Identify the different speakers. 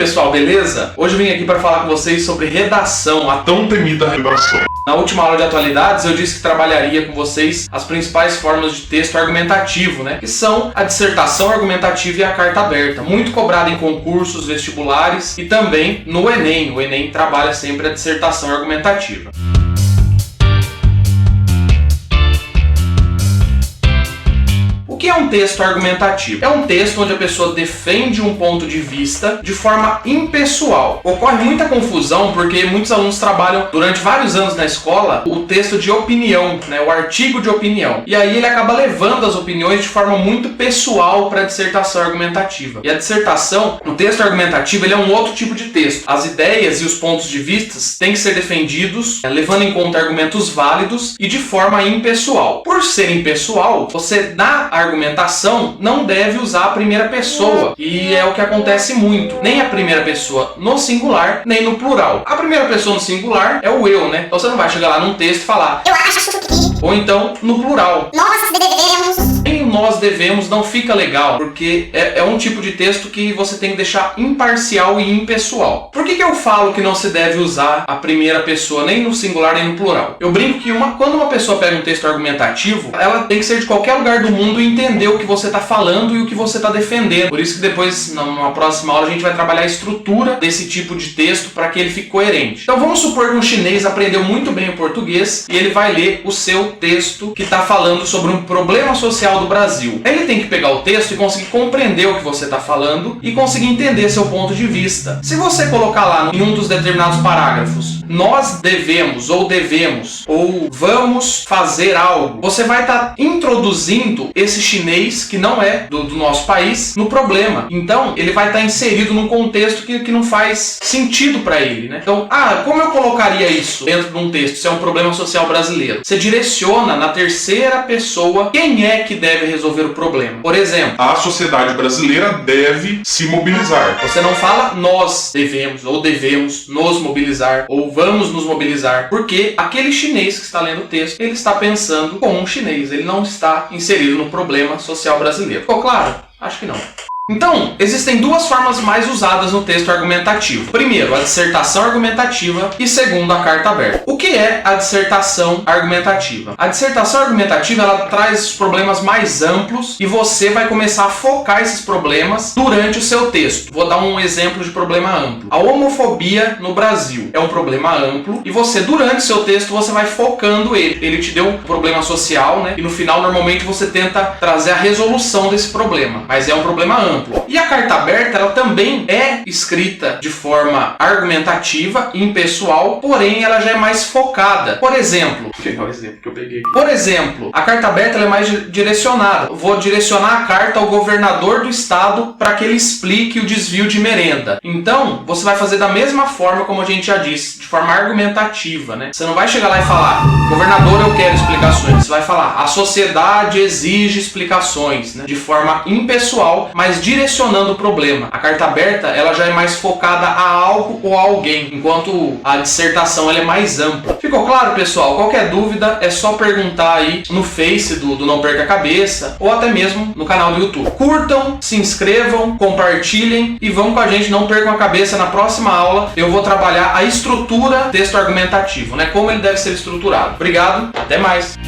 Speaker 1: pessoal, beleza? Hoje eu vim aqui para falar com vocês sobre redação, a tão temida redação. Na última aula de atualidades eu disse que trabalharia com vocês as principais formas de texto argumentativo, né? Que são a dissertação argumentativa e a carta aberta, muito cobrada em concursos vestibulares e também no Enem. O Enem trabalha sempre a dissertação argumentativa. O que é um texto argumentativo? É um texto onde a pessoa defende um ponto de vista de forma impessoal. Ocorre muita confusão porque muitos alunos trabalham durante vários anos na escola o texto de opinião, né? O artigo de opinião. E aí ele acaba levando as opiniões de forma muito pessoal para a dissertação argumentativa. E a dissertação, o texto argumentativo, ele é um outro tipo de texto. As ideias e os pontos de vista têm que ser defendidos, levando em conta argumentos válidos e de forma impessoal. Por ser impessoal, você na argumentação não deve usar a primeira pessoa, e é o que acontece muito. Nem a primeira pessoa no singular, nem no plural. A primeira pessoa no singular é o eu, né? Então você não vai chegar lá num texto e falar eu acho que... Ou então no plural.
Speaker 2: Nós devemos...
Speaker 1: Nem o nós devemos não fica legal, porque é um tipo de texto que você tem que deixar imparcial e impessoal. Por que eu falo que não se deve usar a primeira pessoa nem no singular nem no plural? Eu brinco que quando uma pessoa pega um texto argumentativo, ela tem que ser de qualquer lugar do mundo e entender o que você está falando e o que você está defendendo. Por isso que depois, numa próxima aula, a gente vai trabalhar a estrutura desse tipo de texto para que ele fique coerente. Então vamos supor que um chinês aprendeu muito bem o português e ele vai ler o seu texto que está falando sobre um problema social do Brasil. Ele tem que pegar o texto e conseguir compreender o que você está falando e conseguir entender seu ponto de vista. Se você colocar lá em um dos determinados parágrafos, nós devemos ou vamos fazer algo, você vai estar introduzindo esse chinês, que não é do nosso país, no problema. Então, ele vai estar inserido num contexto que não faz sentido para ele, né? Então, como eu colocaria isso dentro de um texto, se é um problema social brasileiro? Você direciona na terceira pessoa quem é que deve resolver o problema. Por exemplo,
Speaker 3: a sociedade brasileira deve se mobilizar.
Speaker 1: Você não fala nós devemos, ou devemos nos mobilizar, ou vamos nos mobilizar, porque aquele chinês que está lendo o texto, ele está pensando como um chinês, ele não está inserido no problema social brasileiro. Ficou claro? Acho que não. Então, existem duas formas mais usadas no texto argumentativo. Primeiro, a dissertação argumentativa e segundo, a carta aberta. O que é a dissertação argumentativa? A dissertação argumentativa, ela traz os problemas mais amplos e você vai começar a focar esses problemas durante o seu texto. Vou dar um exemplo de problema amplo. A homofobia no Brasil é um problema amplo e você, durante o seu texto, você vai focando ele. Ele te deu um problema social, né? E no final, normalmente, você tenta trazer a resolução desse problema. Mas é um problema amplo. E a carta aberta, ela também é escrita de forma argumentativa, impessoal, porém ela já é mais focada. Por exemplo, vou pegar o exemplo que eu peguei. Por exemplo, a carta aberta ela é mais direcionada. Eu vou direcionar a carta ao governador do estado para que ele explique o desvio de merenda. Então, você vai fazer da mesma forma como a gente já disse, de forma argumentativa, né? Você não vai chegar lá e falar, governador, eu quero explicações. Você vai falar, a sociedade exige explicações, né? De forma impessoal, mas direcionando o problema. A carta aberta, ela já é mais focada a algo ou a alguém, enquanto a dissertação ela é mais ampla. Ficou claro, pessoal? Qualquer dúvida é só perguntar aí no Face do Não Perca a Cabeça ou até mesmo no canal do YouTube. Curtam, se inscrevam, compartilhem e vão com a gente, não percam a cabeça. Na próxima aula eu vou trabalhar a estrutura do texto argumentativo, né? Como ele deve ser estruturado. Obrigado, até mais!